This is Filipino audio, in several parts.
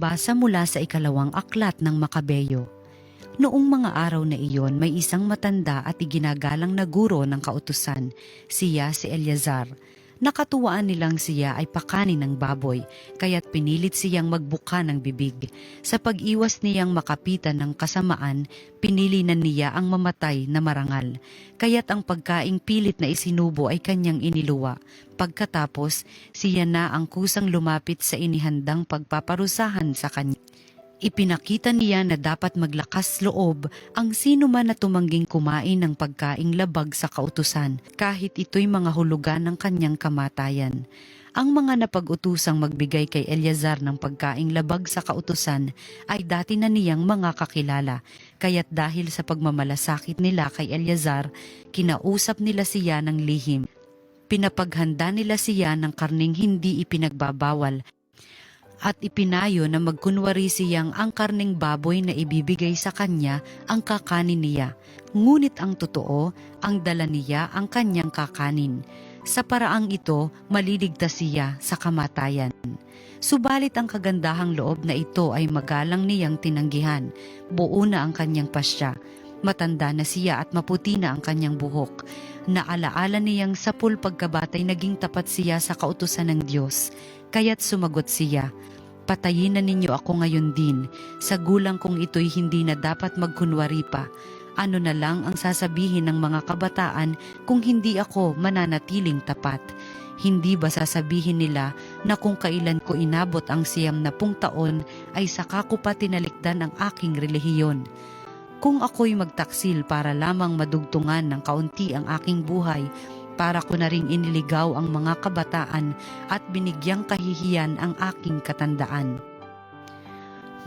Pagbasa mula sa ikalawang aklat ng Makabeyo. Noong mga araw na iyon, may isang matanda at iginagalang na guro ng kautusan, siya si Eleazar. Nakatuwaan nilang siya ay pakanin ng baboy, kaya't pinilit siyang magbuka ng bibig. Sa pag-iwas niyang makapitan ng kasamaan, pinili na niya ang mamatay na marangal. Kaya't ang pagkaing pilit na isinubo ay kanyang iniluwa. Pagkatapos, siya na ang kusang lumapit sa inihandang pagpaparusahan sa kanya. Ipinakita niya na dapat maglakas loob ang sino man na tumangging kumain ng pagkaing labag sa kautusan, kahit ito'y mga hulugan ng kanyang kamatayan. Ang mga napag-utusang magbigay kay Eleazar ng pagkaing labag sa kautusan ay dati na niyang mga kakilala, kaya't dahil sa pagmamalasakit nila kay Eleazar, kinausap nila siya ng lihim. Pinapaghanda nila siya ng karning hindi ipinagbabawal, at ipinayo na magkunwari siyang ang karneng baboy na ibibigay sa kanya ang kakanin niya. Ngunit ang totoo, ang dala niya ang kanyang kakanin. Sa paraang ito, maliligtas siya sa kamatayan. Subalit ang kagandahang loob na ito ay magalang niyang tinanggihan. Buo na ang kanyang pasya. Matanda na siya at maputi na ang kanyang buhok. Naalaala niyang sapul pagkabatay naging tapat siya sa kautusan ng Diyos. Kaya't sumagot siya, "Patayin na ninyo ako ngayon din, sa gulang kong ito'y hindi na dapat magkunwari pa. Ano na lang ang sasabihin ng mga kabataan kung hindi ako mananatiling tapat? Hindi ba sasabihin nila na kung kailan ko inabot ang 90 taon ay saka ko pa tinalikdan ang aking relihiyon? Kung ako'y magtaksil para lamang madugtungan ng kaunti ang aking buhay, para ko na ring iniligaw ang mga kabataan at binigyang kahihiyan ang aking katandaan.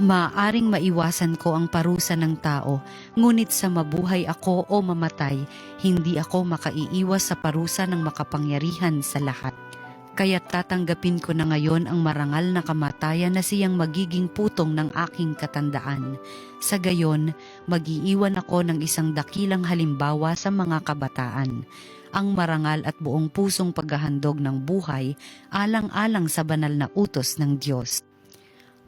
Maaring maiwasan ko ang parusa ng tao, ngunit sa mabuhay ako o mamatay, hindi ako makaiiwas sa parusa ng makapangyarihan sa lahat. Kaya't tatanggapin ko na ngayon ang marangal na kamatayan na siyang magiging putong ng aking katandaan. Sa gayon, mag-iiwan ako ng isang dakilang halimbawa sa mga kabataan. Ang marangal at buong pusong paghahandog ng buhay alang-alang sa banal na utos ng Diyos."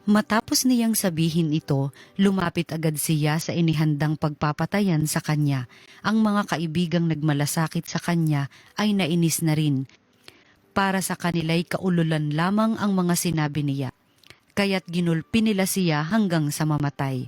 Matapos niyang sabihin ito, lumapit agad siya sa inihandang pagpapatayan sa kanya. Ang mga kaibigang nagmalasakit sa kanya ay nainis na rin. Para sa kanila'y kaululan lamang ang mga sinabi niya, kaya't ginulpi nila siya hanggang sa mamatay.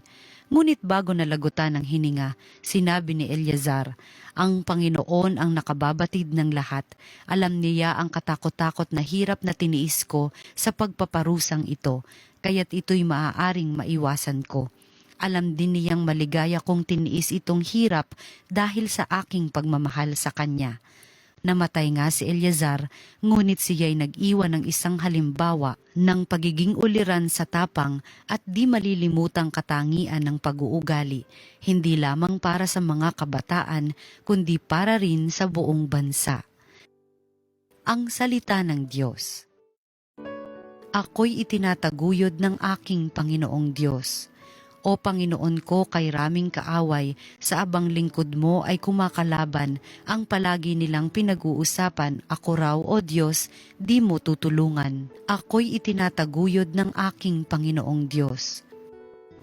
Ngunit bago nalagutan ng hininga, sinabi ni Eleazar, "Ang Panginoon ang nakababatid ng lahat. Alam niya ang katakot-takot na hirap na tiniis ko sa pagpaparusang ito, kaya't ito'y maaaring maiwasan ko. Alam din niyang maligaya kong tiniis itong hirap dahil sa aking pagmamahal sa Kanya." Namatay nga si Eleazar, ngunit siya'y nag-iwan ng isang halimbawa ng pagiging uliran sa tapang at di malilimutang katangian ng pag-uugali, hindi lamang para sa mga kabataan, kundi para rin sa buong bansa. Ang salita ng Diyos. Ako'y itinataguyod ng aking Panginoong Diyos. O Panginoon ko, kay raming kaaway, sa abang lingkod mo ay kumakalaban, ang palagi nilang pinag-uusapan, ako raw o Diyos, di mo tutulungan. Ako'y itinataguyod ng aking Panginoong Diyos.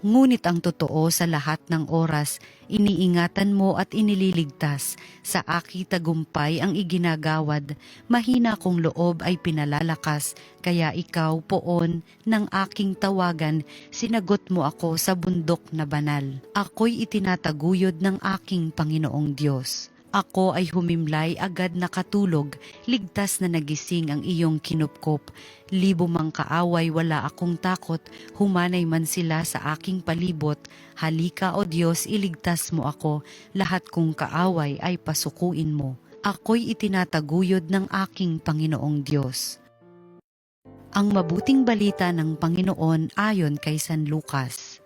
Ngunit ang totoo sa lahat ng oras, iniingatan mo at inililigtas. Sa aki tagumpay ang iginagawad, mahina kong loob ay pinalalakas, kaya ikaw, poon, ng aking tawagan, sinagot mo ako sa bundok na banal. Ako'y itinataguyod ng aking Panginoong Diyos. Ako ay humimlay, agad nakatulog, ligtas na nagising ang iyong kinupkop. Libo mang kaaway, wala akong takot, humanay man sila sa aking palibot. Halika o Diyos, iligtas mo ako, lahat kong kaaway ay pasukuin mo. Ako'y itinataguyod ng aking Panginoong Diyos. Ang mabuting balita ng Panginoon ayon kay San Lucas.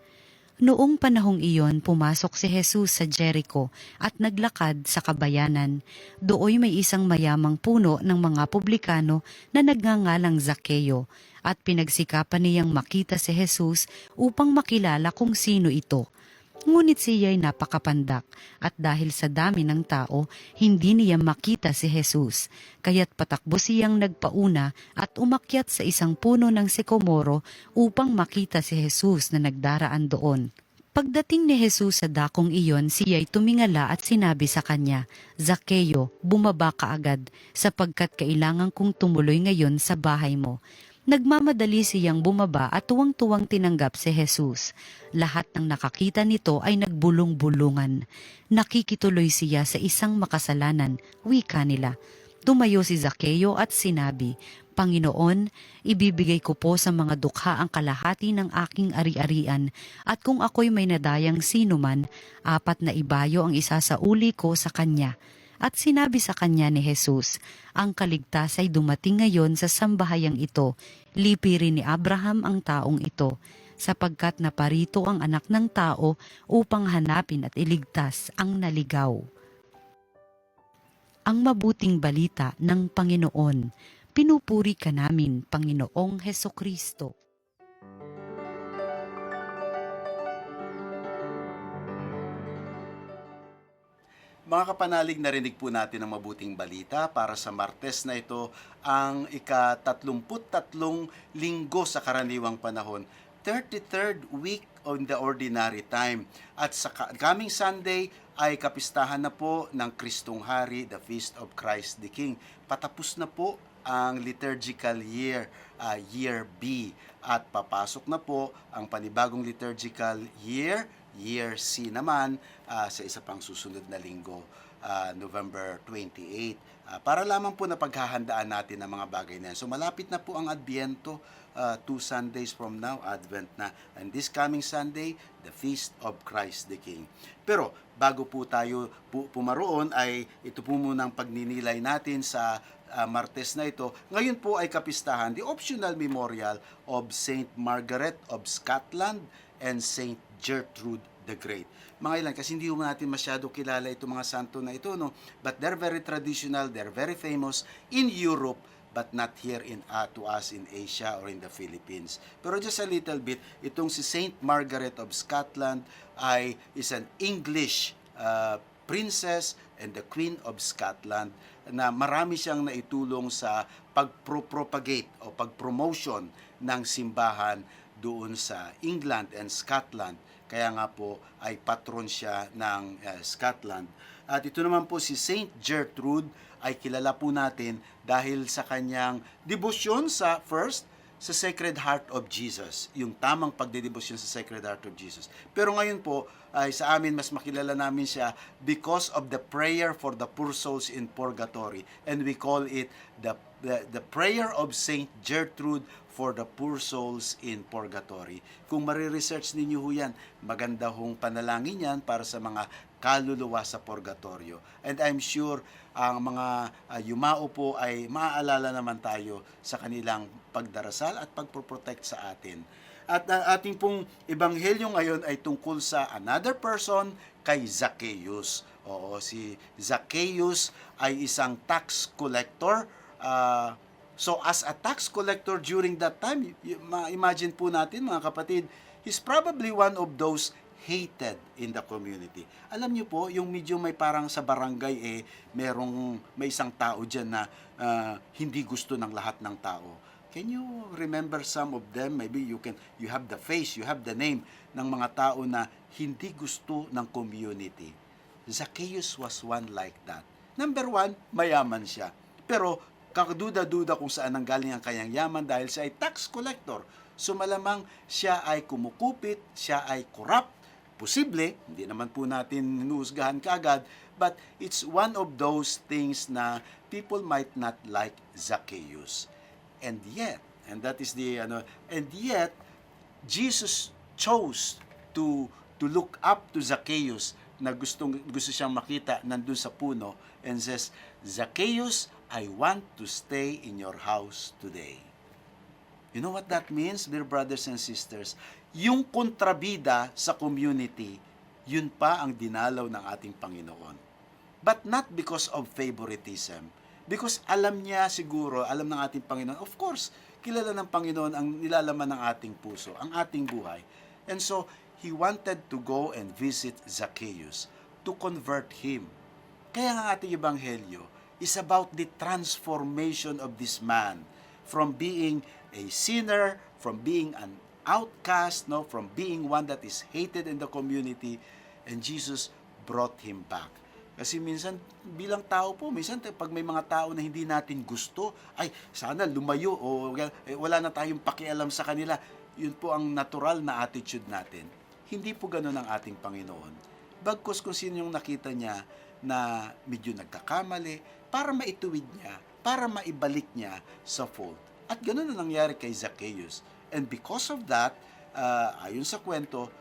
Noong panahong iyon, pumasok si Jesus sa Jericho at naglakad sa kabayanan. Dooy may isang mayamang puno ng mga publikano na nagngangalang Zakeo, at pinagsikapan niyang makita si Jesus upang makilala kung sino ito. Ngunit siya'y napakapandak at dahil sa dami ng tao, hindi niya makita si Jesus. Kaya't patakbo siyang nagpauna at umakyat sa isang puno ng sikomoro upang makita si Jesus na nagdaraan doon. Pagdating ni Jesus sa dakong iyon, siya'y tumingala at sinabi sa kanya, "Zakeo, bumaba ka agad, sapagkat kailangan kong tumuloy ngayon sa bahay mo." Nagmamadali siyang bumaba at tuwang-tuwang tinanggap si Jesus. Lahat ng nakakita nito ay nagbulong-bulungan. Nakikituloy siya sa isang makasalanan, wika nila. Tumayo si Zakeo at sinabi, "Panginoon, ibibigay ko po sa mga dukha ang kalahati ng aking ari-arian, at kung ako'y may nadayang sinuman, 4 na ibayo ang isasauli ko sa kanya." At sinabi sa kanya ni Jesus, "Ang kaligtas ay dumating ngayon sa sambahayang ito. Lipirin ni Abraham ang taong ito, sapagkat naparito ang anak ng tao upang hanapin at iligtas ang naligaw." Ang mabuting balita ng Panginoon. Pinupuri ka namin, Panginoong Hesukristo. Mga kapanalig, narinig po natin ang mabuting balita para sa Martes na ito, ang ika-33 linggo sa karaniwang panahon, 33rd week on the ordinary time. At sa coming Sunday ay kapistahan na po ng Kristong Hari, the Feast of Christ the King. Patapos na po ang liturgical year, year B. At papasok na po ang panibagong liturgical year, Year C naman, sa isa pang susunod na linggo, November 28. Para lamang po na paghahandaan natin ang mga bagay na yan. So malapit na po ang Adbyento, 2 Sundays from now, Advent na. And this coming Sunday, the Feast of Christ the King. Pero bago po tayo pumaroon, ay ito po munang pagninilay natin sa Martes na ito. Ngayon po ay kapistahan, the optional memorial of Saint Margaret of Scotland and Saint Gertrude the Great. Mga ilan, kasi hindi mo natin masyado kilala itong mga santo na ito, no? But they're very traditional, they're very famous in Europe, but not here to us in Asia or in the Philippines. Pero just a little bit, itong si Saint Margaret of Scotland is an English princess and the Queen of Scotland, na marami siyang naitulong sa pagpropagate o pagpromotion ng simbahan doon sa England and Scotland. Kaya nga po ay patron siya ng Scotland. At ito naman po si Saint Gertrude ay kilala po natin dahil sa kanyang debosyon sa Sacred Heart of Jesus, yung tamang pagdedebosyon sa Sacred Heart of Jesus. Pero ngayon po ay sa amin mas makilala namin siya because of the prayer for the poor souls in purgatory, and we call it the prayer of Saint Gertrude for the poor souls in purgatory. Kung mariresearch ninyo ho yan, maganda hong panalangin yan para sa mga kaluluwa sa purgatorio. And I'm sure ang mga yumao po ay maaalala naman tayo sa kanilang pagdarasal at pagproprotect sa atin. At ating pong ebanghelyo ngayon ay tungkol sa another person, kay Zacchaeus. Oo, si Zacchaeus ay isang tax collector. So as a tax collector during that time, imagine po natin mga kapatid, he's probably one of those hated in the community. Alam niyo po, yung medyo may parang sa barangay may isang tao diyan na hindi gusto ng lahat ng tao. Can you remember some of them? Maybe you have the face, you have the name ng mga tao na hindi gusto ng community. Zacchaeus was one like that. Number 1, mayaman siya. Pero kaduda-duda kung saan nanggaling ang kanyang yaman dahil siya ay tax collector. So malamang siya ay kumukupit, siya ay corrupt. Posible, hindi naman po natin hinuhusgahan kaagad, but it's one of those things na people might not like Zacchaeus. And yet, Jesus chose to look up to Zacchaeus na gusto siyang makita nandun sa puno, and says, "Zacchaeus, I want to stay in your house today." You know what that means, dear brothers and sisters? Yung kontrabida sa community, yun pa ang dinalaw ng ating Panginoon. But not because of favoritism. Because alam niya siguro, alam ng ating Panginoon, of course, kilala ng Panginoon ang nilalaman ng ating puso, ang ating buhay. And so, he wanted to go and visit Zacchaeus to convert him. Kaya nga ating ebanghelyo is about the transformation of this man from being a sinner, from being an outcast, no, from being one that is hated in the community, and Jesus brought him back. Kasi minsan bilang tao po, minsan pag may mga tao na hindi natin gusto, ay sana lumayo o wala na tayong pakialam sa kanila. Yun po ang natural na attitude natin. Hindi po ganun ang ating Panginoon. Bagkus kung sino yung nakita niya na medyo nagkakamali, para maituwid niya, para maibalik niya sa fold. At ganun na nangyari kay Zacchaeus. And because of that, ayon sa kwento,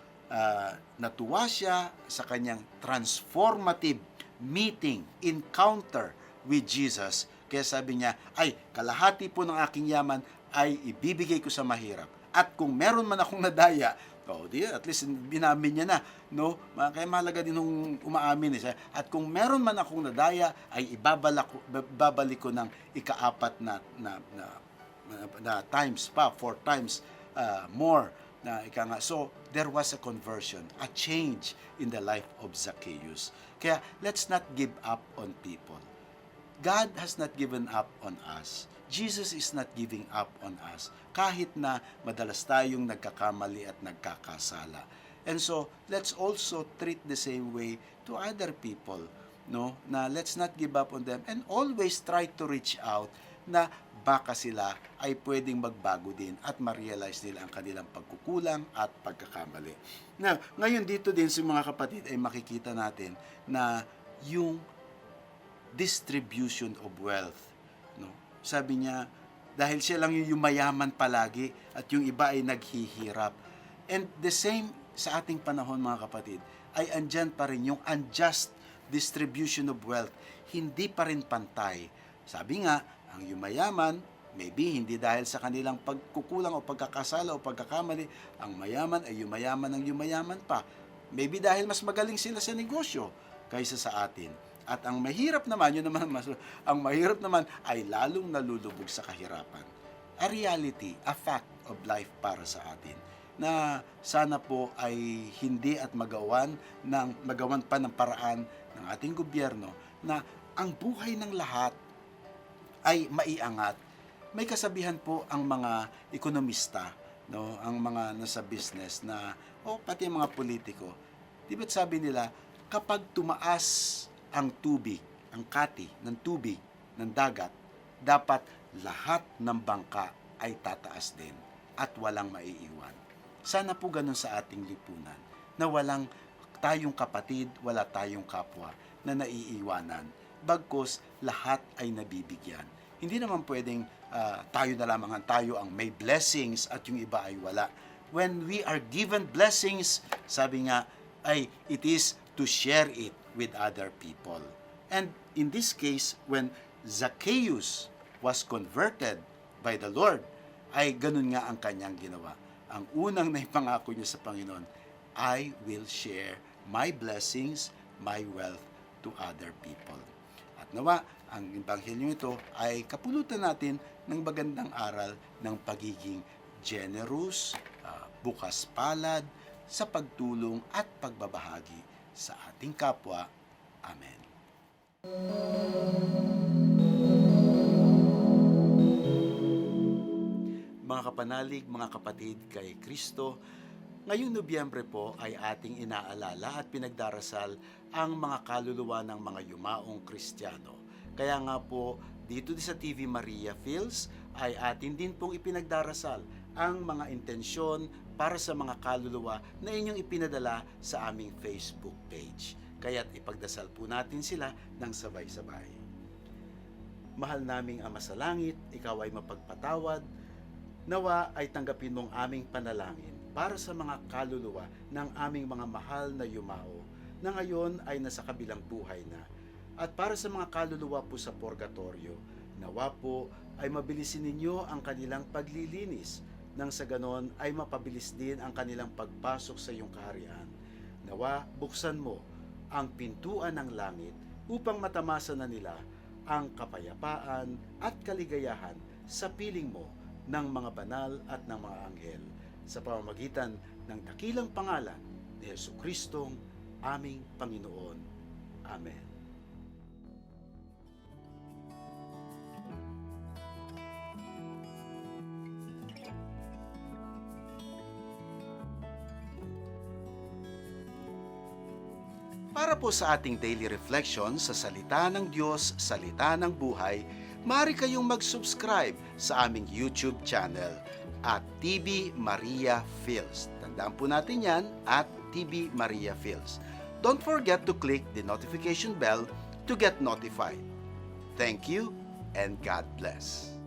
natuwa siya sa kanyang transformative meeting, encounter with Jesus. Kaya sabi niya, ay, kalahati po ng aking yaman ay ibibigay ko sa mahirap. At kung meron man akong nadaya, at least binamin niya na, no? Kaya mahalaga din nung umaamin siya. At kung meron man akong nadaya, ay ibabalik ko ng ikaapat na times pa, 4 times more. So, there was a conversion, a change in the life of Zacchaeus. Kaya, let's not give up on people. God has not given up on us. Jesus is not giving up on us. Kahit na madalas tayong nagkakamali at nagkakasala. And so, let's also treat the same way to other people. No? Na let's not give up on them and always try to reach out na baka sila ay pwedeng magbago din at ma-realize nila ang kanilang pagkukulang at pagkakamali. Now, ngayon dito din sa mga kapatid ay makikita natin na yung distribution of wealth. No? Sabi niya, dahil siya lang yung mayaman palagi at yung iba ay naghihirap. And the same sa ating panahon mga kapatid, ay andyan pa rin yung unjust distribution of wealth. Hindi pa rin pantay. Sabi nga, ang yumayaman, maybe hindi dahil sa kanilang pagkukulang o pagkakasala o pagkakamali, ang mayaman ay yumayaman ng yumayaman pa. Maybe dahil mas magaling sila sa negosyo kaysa sa atin. At ang mahirap naman, ang mahirap naman ay lalong nalulubog sa kahirapan. A reality, a fact of life para sa atin na sana po ay hindi at magawan pa ng paraan ng ating gobyerno na ang buhay ng lahat ay maiangat. May kasabihan po ang mga ekonomista, no, ang mga nasa business na pati ang mga politiko. Di ba't sabi nila, kapag tumaas ang tubig, ang kati ng tubig ng dagat, dapat lahat ng bangka ay tataas din at walang maiiwan. Sana po ganun sa ating lipunan, na walang tayong kapatid, wala tayong kapwa na naiiwanan. Bagkus lahat ay nabibigyan. Hindi naman pwedeng tayo na lamang tayo ang may blessings at yung iba ay wala. When we are given blessings, sabi nga, ay it is to share it with other people. And in this case, when Zacchaeus was converted by the Lord, ay ganun nga ang kanyang ginawa. Ang unang naipangako niya sa Panginoon, I will share my blessings, my wealth to other people. At nawa, ang ebanghelyo ito ay kapulutan natin ng magandang aral ng pagiging generous, bukas palad, sa pagtulong at pagbabahagi sa ating kapwa. Amen. Mga kapanalig, mga kapatid kay Kristo, ngayong Nobyembre po ay ating inaalala at pinagdarasal ang mga kaluluwa ng mga yumaong Kristiyano. Kaya nga po, dito sa TV Maria Fields ay atin din pong ipinagdarasal ang mga intensyon para sa mga kaluluwa na inyong ipinadala sa aming Facebook page. Kaya't ipagdasal po natin sila ng sabay-sabay. Mahal naming Ama sa Langit, Ikaw ay mapagpatawad. Nawa ay tanggapin mong aming panalangin para sa mga kaluluwa ng aming mga mahal na yumao na ngayon ay nasa kabilang buhay na. At para sa mga kaluluwa po sa purgatorio, nawa po ay mabilisin ninyo ang kanilang paglilinis nang sa ganon ay mapabilis din ang kanilang pagpasok sa iyong kaharian. Nawa buksan mo ang pintuan ng langit upang matamasa na nila ang kapayapaan at kaligayahan sa piling mo ng mga banal at ng mga anghel sa pamamagitan ng dakilang pangalan ni Jesucristong aming Panginoon. Amen. Para po sa ating daily reflection sa salita ng Diyos, salita ng buhay, maaari kayong mag-subscribe sa aming YouTube channel at TV Maria Fields. Tandaan po natin yan, at TV Maria Fields. Don't forget to click the notification bell to get notified. Thank you and God bless.